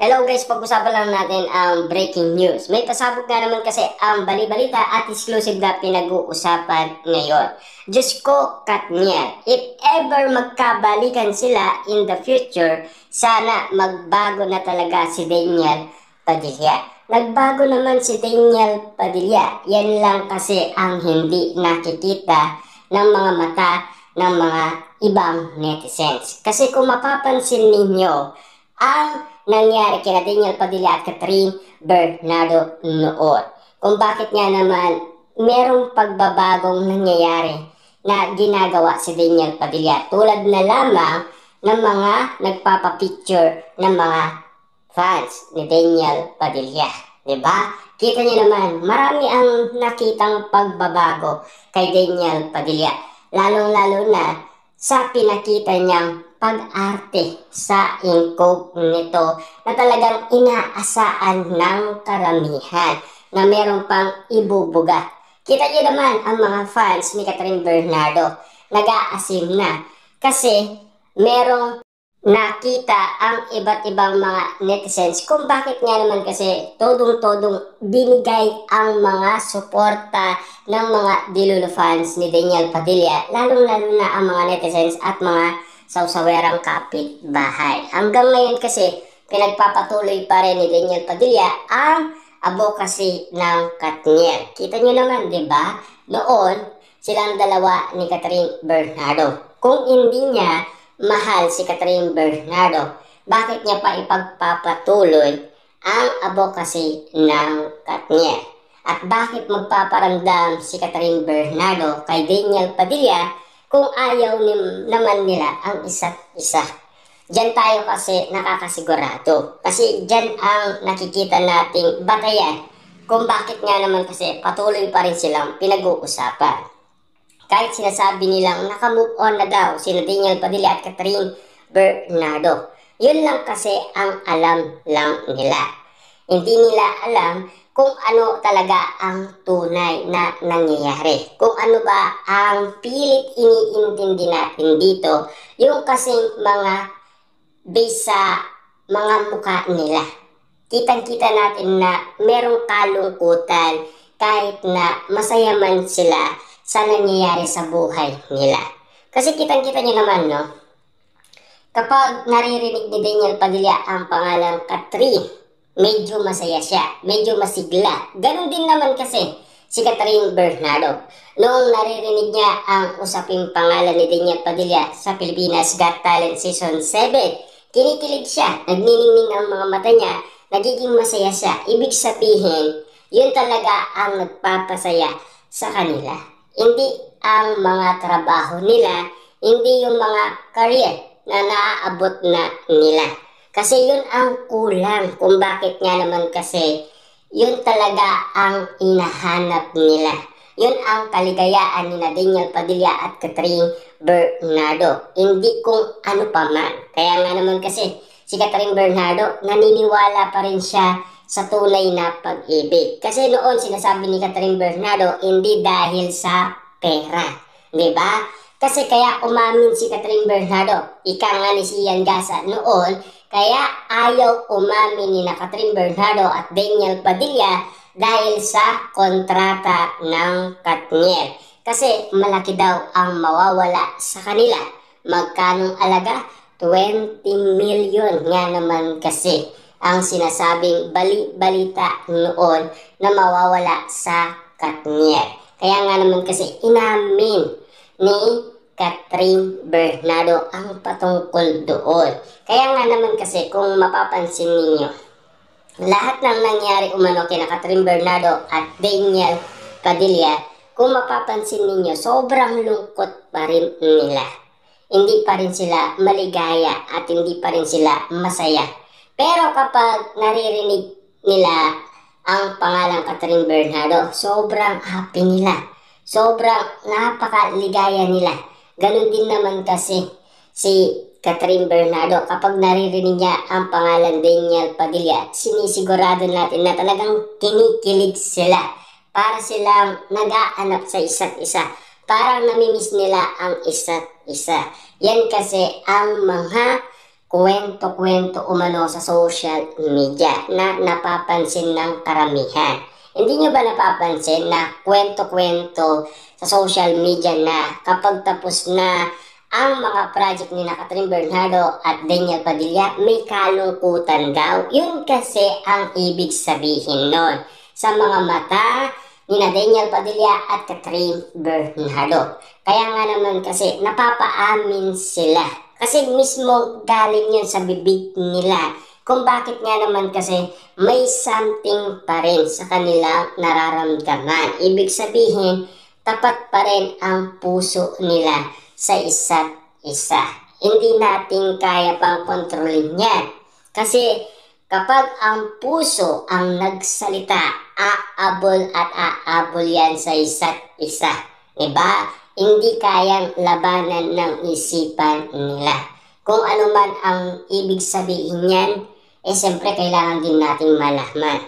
Hello guys, pag-usapan lang natin ang breaking news. May pasabog nga naman kasi ang bali-balita at exclusive na pinag-uusapan ngayon. Diyos ko, Katniel, if ever magkabalikan sila in the future, sana magbago na talaga si Daniel Padilla. Nagbago naman si Daniel Padilla. Yan lang kasi ang hindi nakikita ng mga mata ng mga ibang netizens. Kasi kung mapapansin ninyo, ang nangyari kina Daniel Padilla at Catherine Bernardo noon. Kung bakit nga naman merong pagbabagong nangyayari na ginagawa si Daniel Padilla. Tulad na lamang ng mga nagpapapicture ng mga fans ni Daniel Padilla. Diba? Kita niyo naman, marami ang nakitang pagbabago kay Daniel Padilla. Lalong-lalo na sa pinakita niyang pag-arte sa incognito na talagang inaasaan ng karamihan na meron pang ibubuga. Kita niyo naman ang mga fans ni Catherine Bernardo nag-aasim na kasi merong nakita ang iba't ibang mga netizens kung bakit nga naman kasi todong-todong binigay ang mga suporta ng mga Dilulo fans ni Daniel Padilla, lalong-lalo na ang mga netizens at mga sawsawerang kapitbahay. Hanggang ngayon kasi pinagpapatuloy pa rin ni Daniel Padilla ang advocacy ng Katniel. Kita nyo naman, di ba? Noon, silang dalawa ni Catherine Bernardo. Kung hindi niya mahal si Catherine Bernardo, bakit niya pa ipagpapatuloy ang advocacy ng Katniel? At bakit magpaparamdam si Catherine Bernardo kay Daniel Padilla kung ayaw naman nila ang isa't isa? Diyan tayo kasi nakakasigurado. Kasi diyan ang nakikita nating batayan kung bakit nga naman kasi patuloy pa rin silang pinag-uusapan. Kahit sinasabi nilang nakamove on na daw sina Daniel Padilla at Catherine Bernardo. Yun lang kasi ang alam lang nila. Hindi nila alam kung ano talaga ang tunay na nangyayari. Kung ano ba ang pilit iniintindi natin dito, yung kasing mga bisa mga mukha nila. Kitang-kita natin na merong kalungkutan kahit na masaya man sila sa nangyayari sa buhay nila. Kasi kitang-kita nyo naman, no? Kapag naririnig ni Daniel Padilla ang pangalang Catherine, medyo masaya siya, medyo masigla. Ganon din naman kasi si Catherine Bernardo. Noong naririnig niya ang usaping pangalan ni Daniel Padilla sa Pilipinas Got Talent Season 7, kinikilig siya, nagniningning ang mga mata niya, nagiging masaya siya. Ibig sabihin, yun talaga ang nagpapasaya sa kanila. Hindi ang mga trabaho nila, hindi yung mga career na naaabot na nila. Kasi yun ang kulang kung bakit nga naman kasi yun talaga ang inahanap nila. Yun ang kaligayaan ni Daniel Padilla at Catherine Bernardo. Hindi kung ano pa man. Kaya nga naman kasi si Catherine Bernardo naniniwala pa rin siya sa tunay na pag-ibig. Kasi noon sinasabi ni Catherine Bernardo, hindi dahil sa pera. Diba? Kasi kaya umamin si Catherine Bernardo. Ika nga ni Sian Gasa noon, kaya ayaw umamin ni Catherine Bernardo at Daniel Padilla dahil sa kontrata ng Katniel. Kasi malaki daw ang mawawala sa kanila. Magkanong alaga? 20 million nga naman kasi ang sinasabing balita noon na mawawala sa Katniel. Kaya nga naman kasi inamin ni Catherine Bernardo ang patungkol doon. Kaya nga naman kasi kung mapapansin ninyo, lahat ng nangyari umano kina Catherine Bernardo at Daniel Padilla, kung mapapansin ninyo, sobrang lungkot pa rin nila. Hindi pa rin sila maligaya at hindi pa rin sila masaya. Pero kapag naririnig nila ang pangalang Catherine Bernardo, sobrang happy nila. Sobrang napakaligaya nila. Ganon din naman kasi si Catherine Bernardo. Kapag naririnig niya ang pangalan Daniel Padilla, sinisigurado natin na talagang kinikilig sila. Para silang nag-aanap sa isa't isa. Parang namimiss nila ang isa't isa. Yan kasi ang mga kwento-kwento umano sa social media na napapansin ng karamihan. Hindi nyo ba napapansin na kwento-kwento sa social media na kapag tapos na ang mga project ni Catherine Bernardo at Daniel Padilla, may kalungkutan daw? Yun kasi ang ibig sabihin nun sa mga mata ni Daniel Padilla at Catherine Bernardo. Kaya nga naman kasi napapaamin sila. Kasi mismo galing yun sa bibig nila kung bakit nga naman kasi may something pa rin sa kanilang nararamdaman. Ibig sabihin, tapat pa rin ang puso nila sa isa't isa. Hindi natin kaya pang kontrolin yan. Kasi kapag ang puso ang nagsalita, aabol at aabol yan sa isa't isa. Diba? Hindi kayang labanan ng isipan nila. Kung ano man ang ibig sabihin niyan, siyempre kailangan din nating malaman.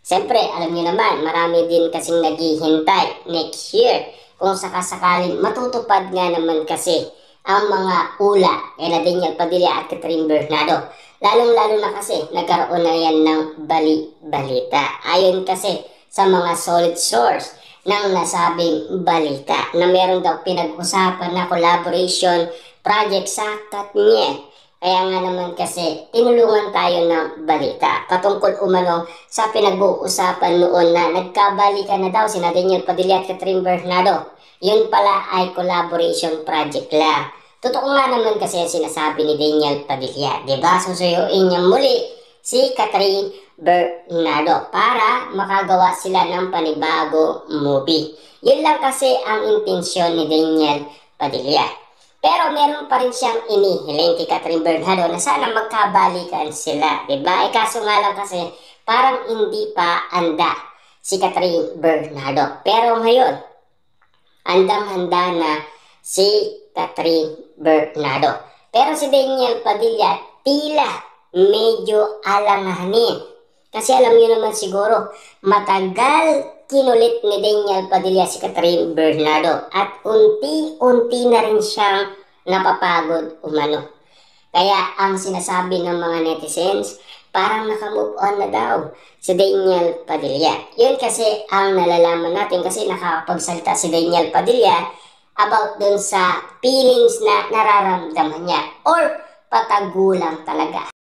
Siyempre, alam niyo naman, marami din kasing naghihintay next year kung sakasakaling matutupad nga naman kasi ang mga ula kay Daniel Padilla at Catherine Bernardo. Lalong-lalo na kasi nagkaroon na yan ng bali-balita. Ayon kasi sa mga solid source ng nasabing balita na meron daw pinag-usapan na collaboration project sa Katniel. Kaya nga naman kasi tinulungan tayo ng balita patungkol umano sa pinag-uusapan noon na nagkabalikan na daw si Daniel Padilla at Catherine Bernardo. Yun pala ay collaboration project lang. Totoo nga naman kasi sinasabi ni Daniel Padilla, diba? Susuyuin niya muli si Catherine Bernardo para makagawa sila ng panibago movie. Yun lang kasi ang intensyon ni Daniel Padilla. Pero meron pa rin siyang inihiling kay Catherine Bernardo na sana magkabalikan sila, diba? Kaso nga lang kasi parang hindi pa anda si Catherine Bernardo. Pero ngayon, handang-handa na si Catherine Bernardo. Pero si Daniel Padilla tila medyo alanganin. Kasi alam niyo naman siguro, matagal kinulit ni Daniel Padilla si Catherine Bernardo at unti-unti na rin siyang napapagod umano. Kaya ang sinasabi ng mga netizens, parang nakamove on na daw si Daniel Padilla. Yun kasi ang nalalaman natin kasi nakapagsalita si Daniel Padilla about dun sa feelings na nararamdaman niya or patagulang talaga